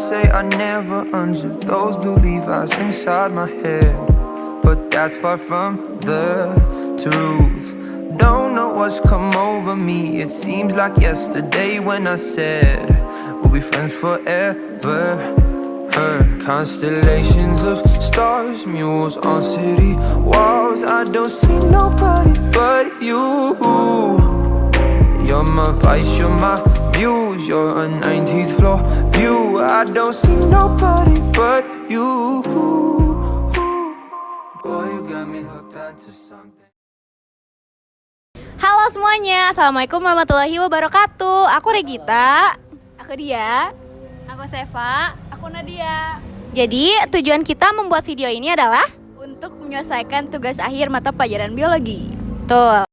say I never unzipped those blue Levi's inside my head, but that's far from the truth. Don't know what's come over me. It seems like yesterday when I said we'll be friends forever. Constellations of stars, mules on city walls. I don't see nobody but you. You're my vice, you're my muse, you're a 19th floor view. I don't see nobody but you. Boy, you got me hooked onto something. Halo semuanya, Assalamualaikum warahmatullahi wabarakatuh. Aku Regita. Aku Dia. Aku Seva. Aku Nadia. Jadi tujuan kita membuat video ini adalah Untuk menyelesaikan tugas akhir mata pelajaran biologi. Betul.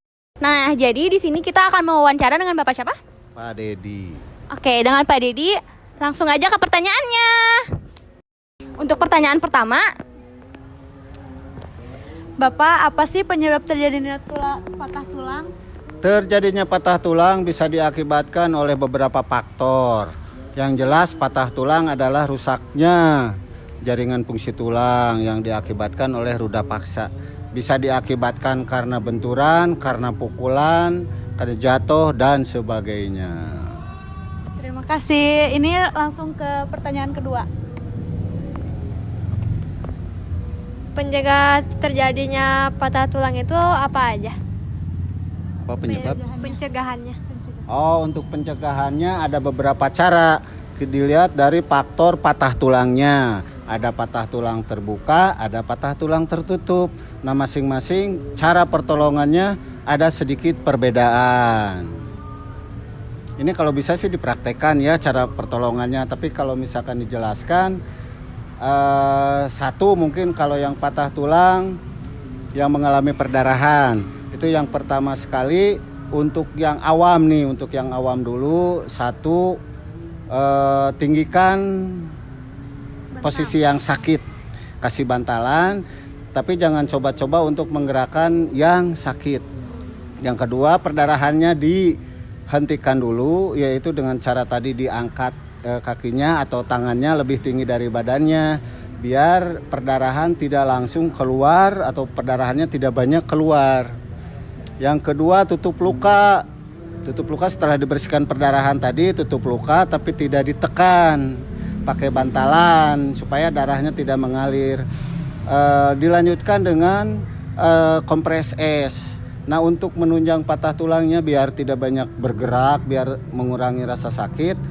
Nah, jadi di sini kita akan mewawancara dengan Bapak siapa? Pak Dedi. Oke, dengan Pak Dedi, langsung aja ke pertanyaannya. Untuk pertanyaan pertama, Bapak, apa sih penyebab terjadinya patah tulang? Terjadinya patah tulang bisa diakibatkan oleh beberapa faktor. Yang jelas patah tulang adalah rusaknya jaringan fungsi tulang yang diakibatkan oleh ruda paksa. Bisa diakibatkan karena benturan, karena pukulan, karena jatuh dan sebagainya. Terima kasih. Ini langsung ke pertanyaan kedua. Penyebab terjadinya patah tulang itu apa aja? Apa penyebab? Pencegahannya. Oh, untuk pencegahannya ada beberapa cara. Dilihat dari faktor patah tulangnya. Ada patah tulang terbuka, ada patah tulang tertutup. Nah, masing-masing cara pertolongannya ada sedikit perbedaan. Ini kalau bisa sih dipraktekkan ya cara pertolongannya. Tapi kalau misalkan dijelaskan, satu mungkin kalau yang patah tulang yang mengalami perdarahan, itu yang pertama sekali untuk yang awam nih, untuk yang awam dulu, satu tinggikan posisi yang sakit, kasih bantalan, tapi jangan coba-coba untuk menggerakkan yang sakit. Yang kedua, perdarahannya dihentikan dulu, yaitu dengan cara tadi diangkat kakinya atau tangannya lebih tinggi dari badannya, biar perdarahan tidak langsung keluar atau perdarahannya tidak banyak keluar. Yang kedua, tutup luka. Tutup luka setelah dibersihkan perdarahan tadi, tutup luka tapi tidak ditekan, pakai bantalan supaya darahnya tidak mengalir. Dilanjutkan dengan kompres es. Nah, untuk menunjang patah tulangnya biar tidak banyak bergerak, biar mengurangi rasa sakit,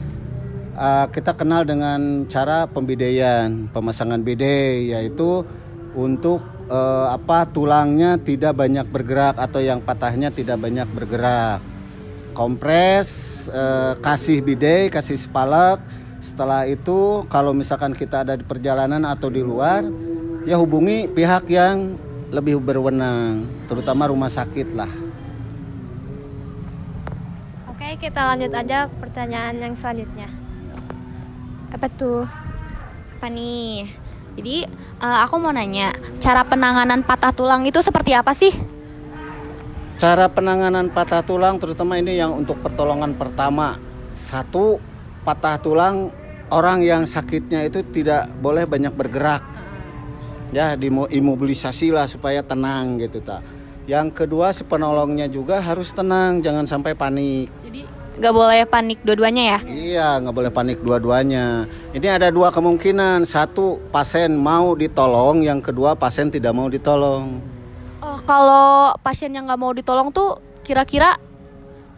kita kenal dengan cara pembidaian, pemasangan bidai, yaitu untuk tulangnya tidak banyak bergerak atau yang patahnya tidak banyak bergerak. Kompres, kasih bidai, kasih spalek. Setelah itu kalau misalkan kita ada di perjalanan atau di luar, ya hubungi pihak yang lebih berwenang, terutama rumah sakit lah. Oke, kita lanjut aja ke pertanyaan yang selanjutnya. Apa tuh? apa nih? Jadi aku mau nanya, cara penanganan patah tulang itu seperti apa sih? Cara penanganan patah tulang terutama ini yang untuk pertolongan pertama. Satu, patah tulang orang yang sakitnya itu tidak boleh banyak bergerak. Ya, diimobilisasi lah supaya tenang gitu ta. Yang kedua, si penolongnya juga harus tenang, jangan sampai panik. Jadi nggak boleh panik dua-duanya ya? Iya, nggak boleh panik dua-duanya. Ini ada dua kemungkinan. Satu, pasien mau ditolong. Yang kedua, pasien tidak mau ditolong. Oh, kalau pasien yang nggak mau ditolong tuh kira-kira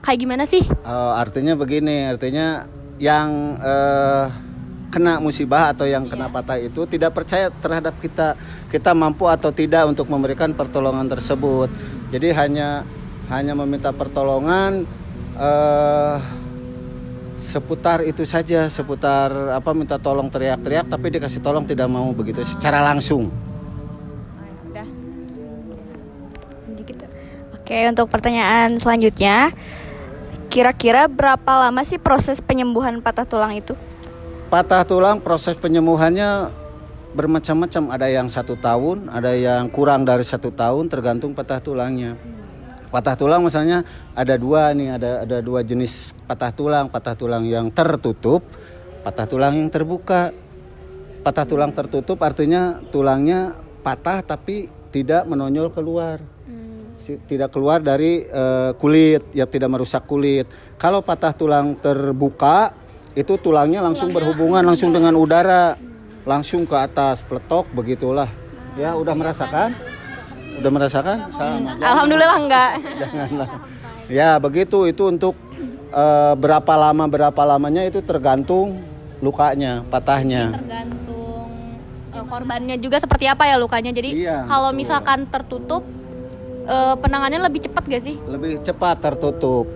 kayak gimana sih? Artinya begini, artinya yang kena musibah atau yang kena patah itu tidak percaya terhadap kita mampu atau tidak untuk memberikan pertolongan tersebut. Jadi hanya meminta pertolongan seputar itu saja, seputar minta tolong teriak-teriak tapi dikasih tolong tidak mau begitu secara langsung. Udah. Gitu. Oke, untuk pertanyaan selanjutnya, kira-kira berapa lama sih proses penyembuhan patah tulang itu? Patah tulang proses penyembuhannya bermacam-macam. Ada yang 1 tahun, ada yang kurang dari 1 tahun, tergantung patah tulangnya. Patah tulang misalnya ada dua nih, ada dua jenis patah tulang yang tertutup patah tulang yang terbuka. Patah tulang tertutup artinya tulangnya patah tapi tidak menonjol keluar. Tidak keluar dari kulit, ya tidak merusak kulit. Kalau patah tulang terbuka, itu tulangnya langsung berhubungan langsung dengan udara, langsung ke atas, peletok begitulah. Ya, udah merasakan? Udah merasakan? Sama. Alhamdulillah enggak. Janganlah. Ya, begitu itu untuk berapa lamanya itu tergantung lukanya, patahnya. Tergantung korbannya juga seperti apa ya lukanya. Jadi Iya, kalau betul. misalkan tertutup penanganannya lebih cepat gak sih? Lebih cepat tertutup.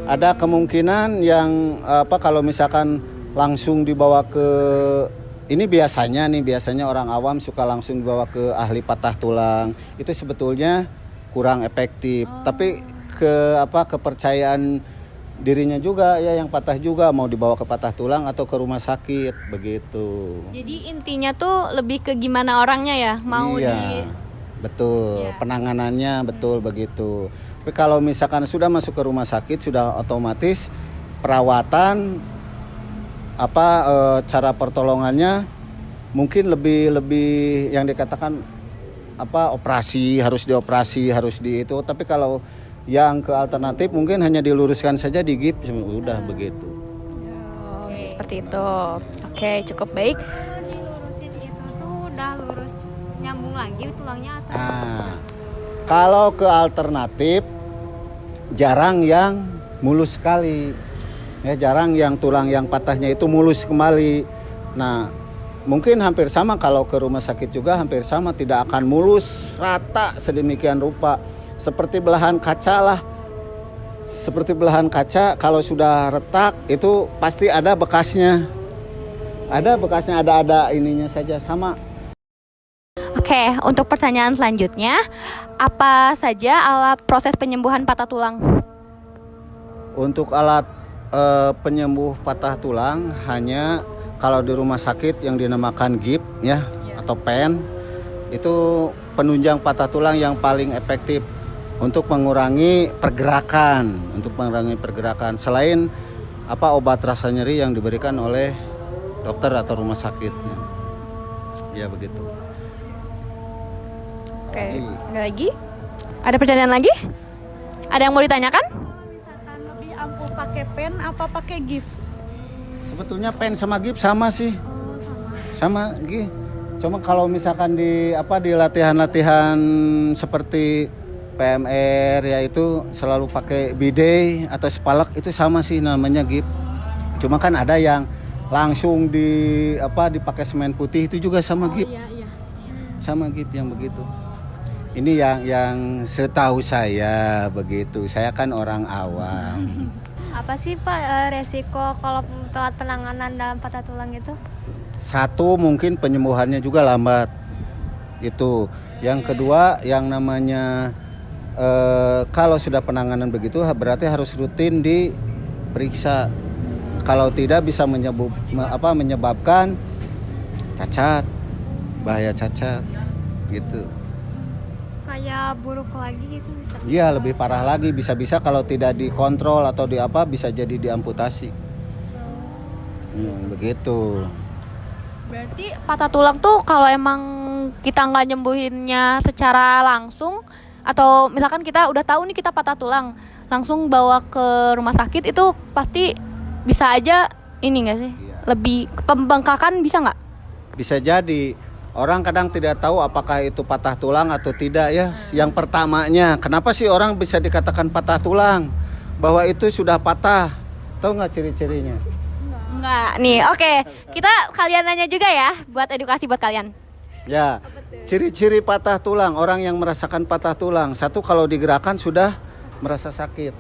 Ada kemungkinan yang kalau misalkan langsung dibawa ke ini biasanya orang awam suka langsung dibawa ke ahli patah tulang. Itu sebetulnya kurang efektif. Tapi kepercayaan dirinya juga ya yang patah juga mau dibawa ke patah tulang atau ke rumah sakit begitu. Jadi intinya tuh lebih ke gimana orangnya ya, mau Iya. Betul, Ya. penanganannya betul begitu. Tapi kalau misalkan sudah masuk ke rumah sakit sudah otomatis perawatan cara pertolongannya mungkin lebih yang dikatakan operasi harus dioperasi harus di itu. Tapi kalau yang ke alternatif mungkin hanya diluruskan saja di gips udah begitu. Oh, seperti itu. Oke, cukup baik. Dilurusin itu tuh udah lurus nyambung lagi tulangnya atau Kalau ke alternatif jarang yang mulus sekali. Ya, jarang yang tulang yang patahnya itu mulus kembali. Nah, mungkin hampir sama kalau ke rumah sakit juga hampir sama, tidak akan mulus rata sedemikian rupa. Seperti belahan kaca lah. Seperti belahan kaca kalau sudah retak itu pasti ada bekasnya. Ada bekasnya, ada ininya saja sama. Oke, untuk pertanyaan selanjutnya, apa saja alat proses penyembuhan patah tulang? Untuk alat penyembuh patah tulang hanya kalau di rumah sakit yang dinamakan gips ya atau pen, itu penunjang patah tulang yang paling efektif untuk mengurangi pergerakan, selain obat rasa nyeri yang diberikan oleh dokter atau rumah sakit. Ya begitu. Oke, ada lagi? Ada pertanyaan lagi? Ada yang mau ditanyakan? Misalkan lebih ampuh pakai pen apa pakai gift? Sebetulnya pen sama gips sama sih. Sama Gi. Cuma kalau misalkan di latihan-latihan seperti PMR ya itu selalu pakai bidet atau spalak itu sama sih namanya gips. Cuma kan ada yang langsung dipakai semen putih itu juga sama gips. Iya. Sama gips yang begitu. Ini yang setahu saya begitu. Saya kan orang awam. apa sih Pak resiko kalau telat penanganan dalam patah tulang itu? Satu mungkin penyembuhannya juga lambat. Itu. Yang kedua yang namanya kalau sudah penanganan begitu berarti harus rutin diperiksa. Kalau tidak bisa menyebabkan cacat, bahaya cacat gitu. Kayak buruk lagi gitu bisa. Iya, lebih parah lagi, bisa-bisa kalau tidak dikontrol atau bisa jadi diamputasi. Begitu. Berarti patah tulang tuh kalau emang kita nggak nyembuhinnya secara langsung, atau misalkan kita udah tahu nih kita patah tulang, langsung bawa ke rumah sakit itu pasti bisa aja ini nggak sih? Iya. Lebih pembengkakan bisa nggak? Bisa jadi. Orang kadang tidak tahu apakah itu patah tulang atau tidak ya. Yang pertamanya, kenapa sih orang bisa dikatakan patah tulang? Bahwa itu sudah patah. Tahu nggak ciri-cirinya? Enggak. Nih, oke. Kita kalian nanya juga ya, buat edukasi buat kalian. Ya, ciri-ciri patah tulang, orang yang merasakan patah tulang. Satu, kalau digerakkan sudah merasa sakit.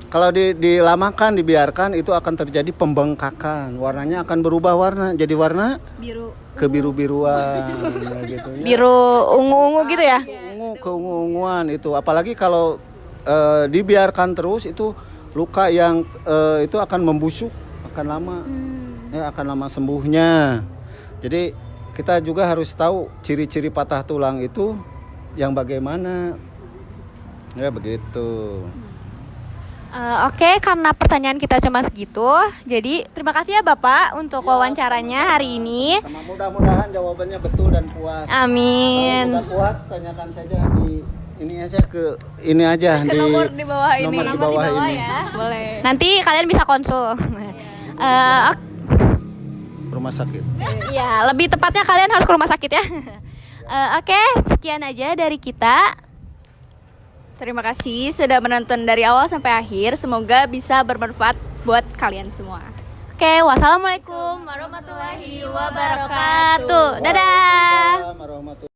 Kalau dilamakan, dibiarkan, itu akan terjadi pembengkakan. Warnanya akan berubah warna, jadi warna Biru. kebiru-biruan gitu ya. Biru ungu-ungu gitu ya? Ungu, keunguan itu. Apalagi kalau dibiarkan terus itu luka yang itu akan membusuk, akan lama. Ya, akan lama sembuhnya. Jadi kita juga harus tahu ciri-ciri patah tulang itu yang bagaimana. Ya begitu. Oke, karena pertanyaan kita cuma segitu, jadi terima kasih ya Bapak untuk wawancaranya hari ini. Sama mudah-mudahan jawabannya betul dan puas. Amin. Kalau tidak puas, tanyakan saja di ini aja di nomor di bawah ini. nomor di bawah ini. Ya. Boleh. Nanti kalian bisa konsul. Rumah sakit. Ya, lebih tepatnya kalian harus ke rumah sakit ya. Oke, sekian aja dari kita. Terima kasih sudah menonton dari awal sampai akhir. Semoga bisa bermanfaat buat kalian semua. Oke, wassalamualaikum warahmatullahi wabarakatuh. Dadah. Waalaikumsalam warahmatullahi